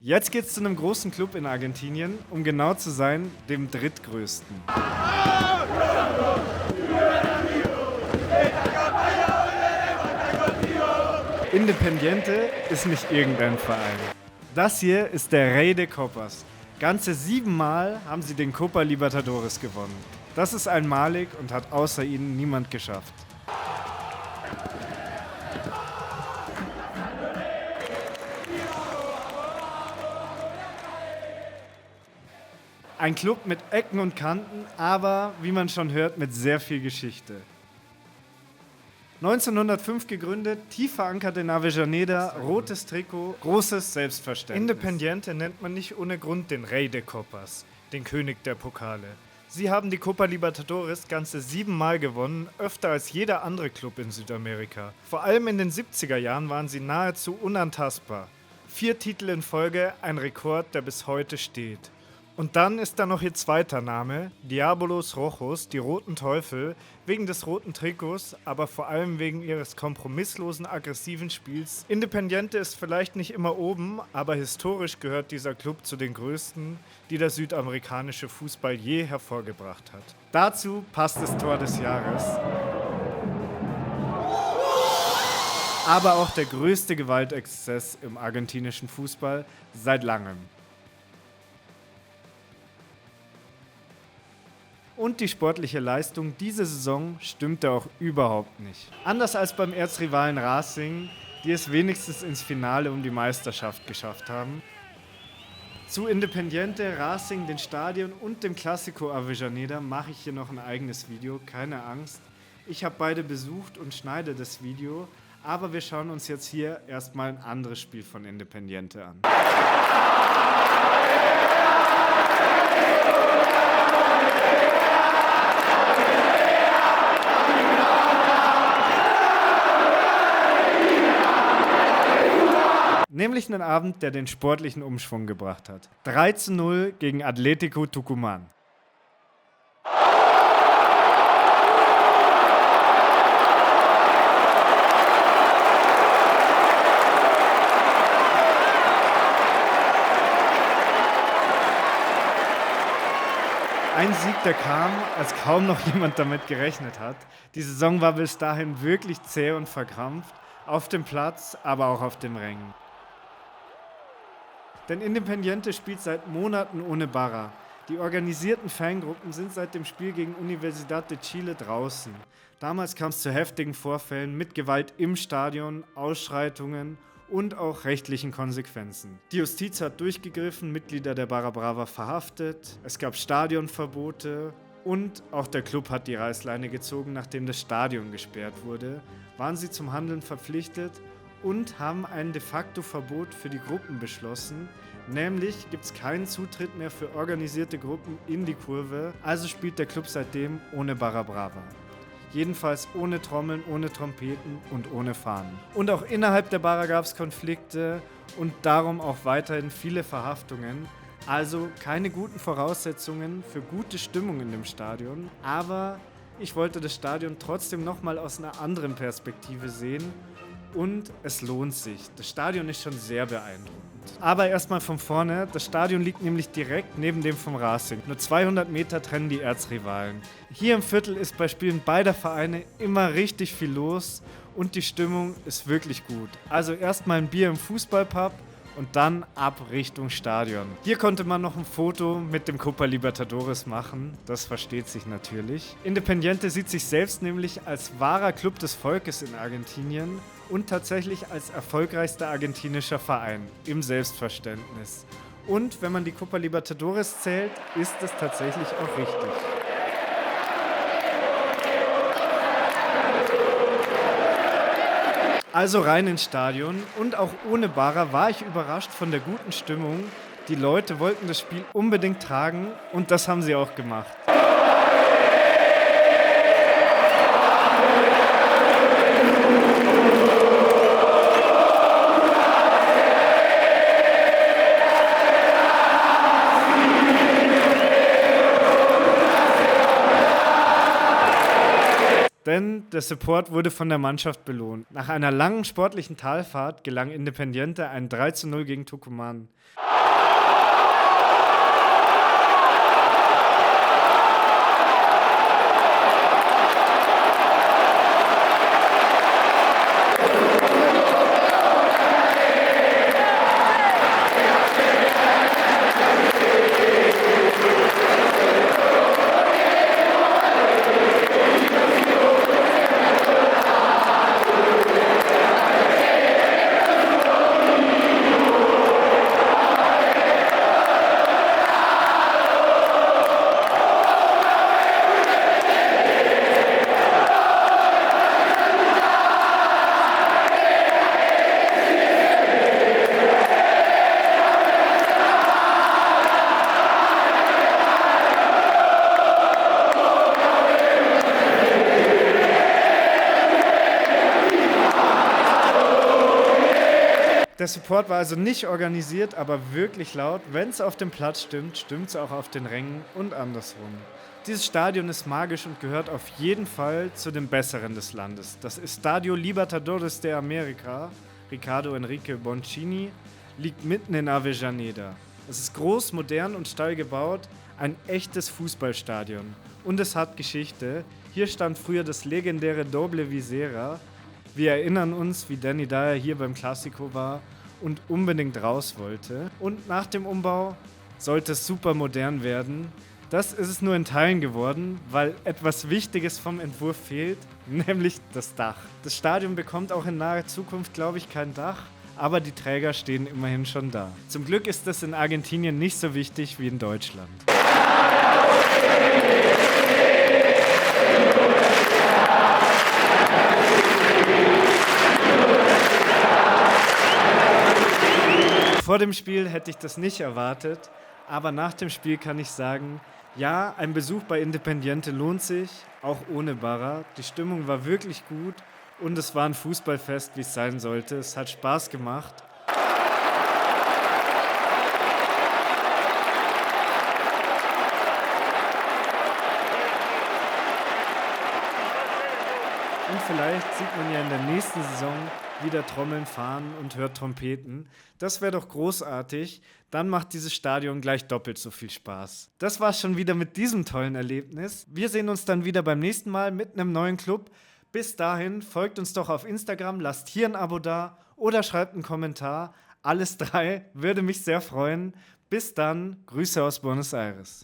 Jetzt geht's zu einem großen Club in Argentinien, um genau zu sein, dem drittgrößten. Independiente ist nicht irgendein Verein. Das hier ist der Rey de Copas. Ganze 7 Mal haben sie den Copa Libertadores gewonnen. Das ist einmalig und hat außer ihnen niemand geschafft. Ein Club mit Ecken und Kanten, aber, wie man schon hört, mit sehr viel Geschichte. 1905 gegründet, tief verankert in Avellaneda, rotes Trikot, großes Selbstverständnis. Independiente nennt man nicht ohne Grund den Rey de Copas, den König der Pokale. Sie haben die Copa Libertadores ganze 7 Mal gewonnen, öfter als jeder andere Club in Südamerika. Vor allem in den 70er Jahren waren sie nahezu unantastbar. 4 Titel in Folge, ein Rekord, der bis heute steht. Und dann ist da noch ihr zweiter Name, Diabolos Rojos, die Roten Teufel, wegen des roten Trikots, aber vor allem wegen ihres kompromisslosen, aggressiven Spiels. Independiente ist vielleicht nicht immer oben, aber historisch gehört dieser Club zu den größten, die der südamerikanische Fußball je hervorgebracht hat. Dazu passt das Tor des Jahres. Aber auch der größte Gewaltexzess im argentinischen Fußball seit langem. Und die sportliche Leistung diese Saison stimmte auch überhaupt nicht. Anders als beim Erzrivalen Racing, die es wenigstens ins Finale um die Meisterschaft geschafft haben. Zu Independiente, Racing, den Stadien und dem Clásico Avellaneda mache ich hier noch ein eigenes Video, keine Angst. Ich habe beide besucht und schneide das Video, aber wir schauen uns jetzt hier erstmal ein anderes Spiel von Independiente an. Nämlich einen Abend, der den sportlichen Umschwung gebracht hat. 3:0 gegen Atlético Tucumán. Ein Sieg, der kam, als kaum noch jemand damit gerechnet hat. Die Saison war bis dahin wirklich zäh und verkrampft, auf dem Platz, aber auch auf dem Rängen. Denn Independiente spielt seit Monaten ohne Barra. Die organisierten Fangruppen sind seit dem Spiel gegen Universidad de Chile draußen. Damals kam es zu heftigen Vorfällen mit Gewalt im Stadion, Ausschreitungen und auch rechtlichen Konsequenzen. Die Justiz hat durchgegriffen, Mitglieder der Barra Brava verhaftet, es gab Stadionverbote und auch der Club hat die Reißleine gezogen, nachdem das Stadion gesperrt wurde, waren sie zum Handeln verpflichtet und haben ein de facto Verbot für die Gruppen beschlossen. Nämlich gibt es keinen Zutritt mehr für organisierte Gruppen in die Kurve, also spielt der Club seitdem ohne Barra Brava. Jedenfalls ohne Trommeln, ohne Trompeten und ohne Fahnen. Und auch innerhalb der Barra gab es Konflikte und darum auch weiterhin viele Verhaftungen. Also keine guten Voraussetzungen für gute Stimmung in dem Stadion, aber ich wollte das Stadion trotzdem nochmal aus einer anderen Perspektive sehen. Und es lohnt sich. Das Stadion ist schon sehr beeindruckend. Aber erstmal von vorne. Das Stadion liegt nämlich direkt neben dem vom Racing. Nur 200 Meter trennen die Erzrivalen. Hier im Viertel ist bei Spielen beider Vereine immer richtig viel los und die Stimmung ist wirklich gut. Also erstmal ein Bier im Fußballpub und dann ab Richtung Stadion. Hier konnte man noch ein Foto mit dem Copa Libertadores machen, das versteht sich natürlich. Independiente sieht sich selbst nämlich als wahrer Club des Volkes in Argentinien und tatsächlich als erfolgreichster argentinischer Verein im Selbstverständnis. Und wenn man die Copa Libertadores zählt, ist es tatsächlich auch richtig. Also rein ins Stadion und auch ohne Barra war ich überrascht von der guten Stimmung. Die Leute wollten das Spiel unbedingt tragen und das haben sie auch gemacht. denn der Support wurde von der Mannschaft belohnt. Nach einer langen sportlichen Talfahrt gelang Independiente ein 3:0 gegen Tucumán. Der Support war also nicht organisiert, aber wirklich laut. Wenn es auf dem Platz stimmt, stimmt es auch auf den Rängen und andersrum. Dieses Stadion ist magisch und gehört auf jeden Fall zu den Besseren des Landes. Das Estadio Libertadores de América, Ricardo Enrique Boncini, liegt mitten in Avellaneda. Es ist groß, modern und steil gebaut, ein echtes Fußballstadion. Und es hat Geschichte. Hier stand früher das legendäre Doble Visera. Wir erinnern uns, wie Danny Dyer hier beim Clásico war und unbedingt raus wollte. Und nach dem Umbau sollte es super modern werden. Das ist es nur in Teilen geworden, weil etwas Wichtiges vom Entwurf fehlt, nämlich das Dach. Das Stadion bekommt auch in naher Zukunft, glaube ich, kein Dach, aber die Träger stehen immerhin schon da. Zum Glück ist das in Argentinien nicht so wichtig wie in Deutschland. Vor dem Spiel hätte ich das nicht erwartet, aber nach dem Spiel kann ich sagen, ja, ein Besuch bei Independiente lohnt sich, auch ohne Barra. Die Stimmung war wirklich gut und es war ein Fußballfest, wie es sein sollte. Es hat Spaß gemacht. Und vielleicht sieht man ja in der nächsten Saison wieder Trommeln, Fahnen und hört Trompeten. Das wäre doch großartig. Dann macht dieses Stadion gleich doppelt so viel Spaß. Das war's schon wieder mit diesem tollen Erlebnis. Wir sehen uns dann wieder beim nächsten Mal mit einem neuen Club. Bis dahin folgt uns doch auf Instagram, lasst hier ein Abo da oder schreibt einen Kommentar. Alles 3 würde mich sehr freuen. Bis dann, Grüße aus Buenos Aires.